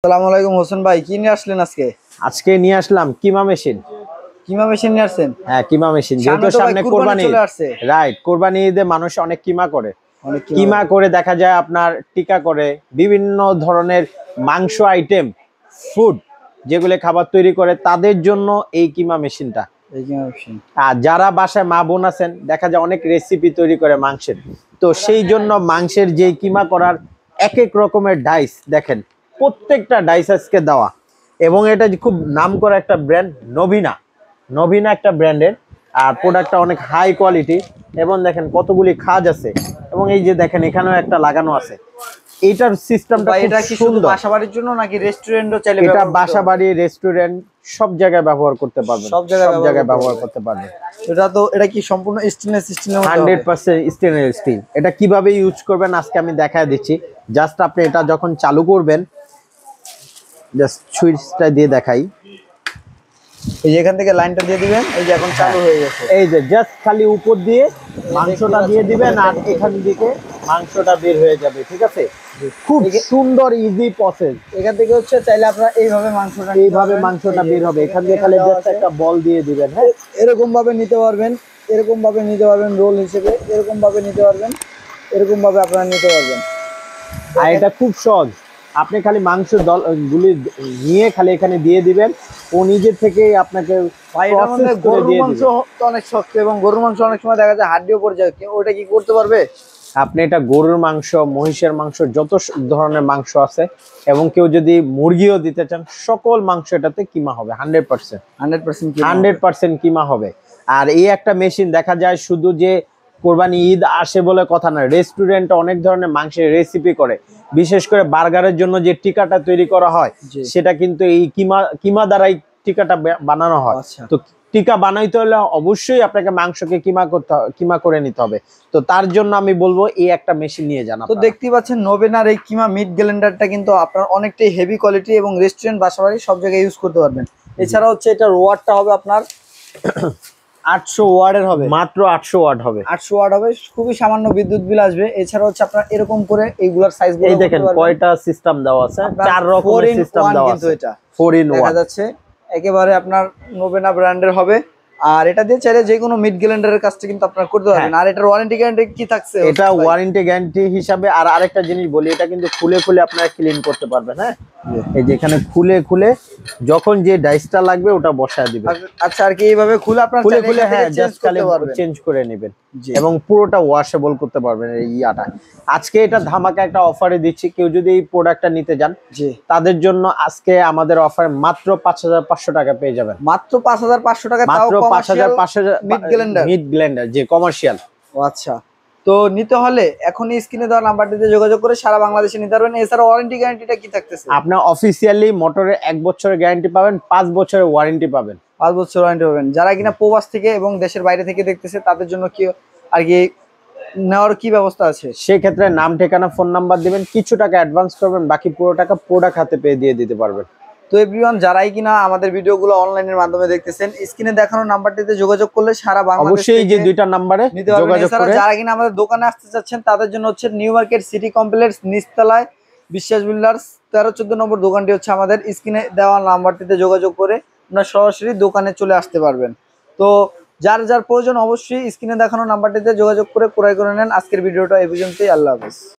আসসালামু আলাইকুম হোসেন ভাই, কি নিয়ে আসলেন আজকে? আজকে নিয়ে আসলাম কিমা মেশিন। কিমা মেশিন নিয়ে আসছেন? হ্যাঁ, কিমা মেশিন। যেহেতু সামনে কুরবানি চলে আসছে, রাইট, কুরবানি ঈদে মানুষ অনেক কিমা করে। অনেক কিমা করে দেখা যায় আপনার টিকা করে বিভিন্ন ধরনের মাংস আইটেম, ফুড যেগুলো খাবার তৈরি করে তাদের জন্য এই কিমা মেশিনটা। এই কিমা মেশিন আর যারা বাসায় মা বোন আছেন দেখা যায় অনেক রেসিপি তৈরি করে মাংসের, তো সেই জন্য মাংসের যে কিমা করার এক এক রকমের ডাইস দেখেন, প্রত্যেকটা ডাইস আজকে দেওয়া। এবং এটা যে খুব নাম করা একটা ব্র্যান্ড, নভিনা। নভিনা একটা ব্র্যান্ডের, আর প্রোডাক্টটা অনেক হাই কোয়ালিটি। এবং দেখেন কতগুলি খাজ আছে, এবং এই যে দেখেন এখানেও একটা লাগানো আছে। এইটার সিস্টেমটা এটা কি শুধু বাসাবাড়ির জন্য নাকি রেস্টুরেন্টও চাইলে? এটা বাসাবাড়ি, রেস্টুরেন্ট সব জায়গায় ব্যবহার করতে পারবেন, সব জায়গায় ব্যবহার করতে পারবেন। এটা কি সম্পূর্ণ স্টেনলেস স্টিলের মধ্যে? 100% স্টেনলেস স্টিল। এটা কিভাবে ইউজ করবেন আজকে আমি দেখায় দিচ্ছি। জাস্ট আপনি এটা যখন চালু করবেন, জাস্ট সুইচটা দিয়ে দেখাই। এই যে এখান থেকে লাইনটা দিয়ে দিবেন, এই যে এখন চালু হয়ে গেছে। এই যে জাস্ট খালি উপর দিয়ে মাংসটা দিয়ে দিবেন, আর এখান থেকে মাংসটা বের হয়ে যাবে। ঠিক আছে, খুব সুন্দর ইজি প্রসেস। এখান থেকে হচ্ছে চাইলে আপনারা এইভাবে মাংসটা বের হবে। এখান থেকে খালি জাস্ট একটা বল দিয়ে দিবেন। হ্যাঁ, এরকম ভাবে নিতে পারবেন, এরকম ভাবে নিতে পারবেন, রোল হিসেবে এরকম ভাবে নিতে পারবেন, এরকম ভাবে আপনারা নিতে পারবেন। আর এটা খুব সহজ। আপনি খালি মাংস গুলি নিয়ে খালি এখানে দিয়ে দিবেন, ও নিজে থেকেই আপনাকে গরুর মাংস তো অনেক শক্ত, এবং গরুর মাংস অনেক সময় দেখা যায় হাড্ডিও পড়ে যায়, ওটা কি করতে পারবে? আপনি এটা গরুর মাংস, মহিষের মাংস, যত ধরনের মাংস আছে, এবং কেউ যদি মুরগিও দিতে চান, সকল মাংস এটাতে কিমা হবে। 100% কিমা হবে। আর এই একটা মেশিন দেখা যায় শুধু যে কোরবানি ঈদ আসে বলে কথা না, রেস্টুরেন্টে অনেক ধরনের মাংসের রেসিপি করে। বিশেষ করে বার্গারের জন্য যে টিকাটা তৈরি করা হয়, সেটা কিন্তু এই কিমা দ্বারাই টিকাটা বানানো হয়। তো টিকা বানাইতে হলে অবশ্যই আপনাকে মাংসকে কিমা করে নিতে হবে। তো তার জন্য আমি বলবো এই একটা মেশিন নিয়ে যান। তো দেখতেই পাচ্ছেন নভেনার এই কিমা মিট গ্রাইন্ডারটা কিন্তু আপনার অনেকটাই হেভি কোয়ালিটি, এবং রেস্টুরেন্ট, বাসাবাড়ি সব জায়গায় ইউজ করতে পারবেন। এছাড়া হচ্ছে এটা ওয়াটটা হবে আপনার 800 ওয়াটের হবে, মাত্র 800 ওয়াট হবে। 800 ওয়াট হবে, খুবই সামান্য বিদ্যুৎ বিল আসবে। এছাড়া হচ্ছে আপনার এরকম করে এইগুলার সাইজগুলো এই দেখেন কয়টা সিস্টেম দেওয়া আছে, 4 রকমের সিস্টেম দেওয়া আছে। কিন্তু এটা 4 in 1 দেখা যাচ্ছে, একেবারে আপনার নোভেনা ব্র্যান্ডের হবে। আর এটা দিয়ে চাইলে যে কোনো মিট গ্রাইন্ডারের কাজটা কিন্তু আপনারা করতে পারবেন। আর এটার ওয়ারেন্টি গ্যারান্টি কি থাকছে? এটা ওয়ারেন্টি গ্যারান্টি হিসাবে আর আরেকটা জিনিস বলি, এটা কিন্তু খুলে আপনারা ক্লিন করতে পারবেন। হ্যাঁ, এই যে এখানে খুলে যখন যে ডাইসটা লাগবে ওটা বসায় দিবেন। আচ্ছা, আর কি এইভাবে খুলে আপনারা হ্যাঁ, জাস্ট খালি চেঞ্জ করে নেবেন, এবং পুরোটা ওয়াশেবল করতে পারবেন এই ইয়াটা। আজকে এটা ধামাকা একটা অফারে দিচ্ছি, কেউ যদি এই প্রোডাক্টটা নিতে যান তাদের জন্য আজকে আমাদের অফারে মাত্র 5500 টাকা পেয়ে যাবেন। মাত্র 5500 টাকা, মাত্র 5500 মিট গ্রাইন্ডার যে কমার্শিয়াল। ও আচ্ছা, তো নিতে হলে এখনই স্ক্রিনে দেওয়া নাম্বারটিতে যোগাযোগ করে সারা বাংলাদেশে নিতে পারবেন। এছাড়া ওয়ারেন্টি গ্যারান্টিটা কি থাকতেছে? আপনার অফিসিয়ালি মোটরের 1 বছরের গ্যারান্টি পাবেন, 5 বছরের ওয়ারেন্টি পাবেন। 5 বছর ওয়ারেন্টি পাবেন। যারা কিনা প্রবাস থেকে এবং দেশের বাইরে থেকে দেখতেছে তাদের জন্য কি আর কি নেওয়ার কি ব্যবস্থা আছে? সেই ক্ষেত্রে নাম, ঠিকানা, ফোন নাম্বার দিবেন, কিছু টাকা অ্যাডভান্স করবেন, বাকি পুরো টাকা প্রোডাক্ট হাতে পেয়ে দিয়ে দিতে পারবেন। তো এভরিওয়ান, যারাই কিনা আমাদের ভিডিওগুলো অনলাইনের মাধ্যমে দেখতেছেন, স্ক্রিনে দেখানো নাম্বারটিতে যোগাযোগ করলে সারা বাংলাদেশ অবশ্যই যে দুইটা নম্বরে যোগাযোগ করে। যারা কিনা আমাদের দোকানে আসতে চাচ্ছেন তাদের জন্য হচ্ছে নিউ মার্কেট সিটি কমপ্লেক্স নিচতলায় বিশ্বাস বিল্ডার্স 13-14 নম্বর দোকানটি হচ্ছে আমাদের। স্ক্রিনে দেওয়া নাম্বারটিতে যোগাযোগ করে আপনারা সরাসরি দোকানে চলে আসতে পারবেন। তো যার যার প্রয়োজন অবশ্যই স্ক্রিনে দেখানো নাম্বারটিতে যোগাযোগ করে ক্রয় করে নেন। আজকের ভিডিওটা এই পর্যন্তই। আল্লাহ হাফেজ।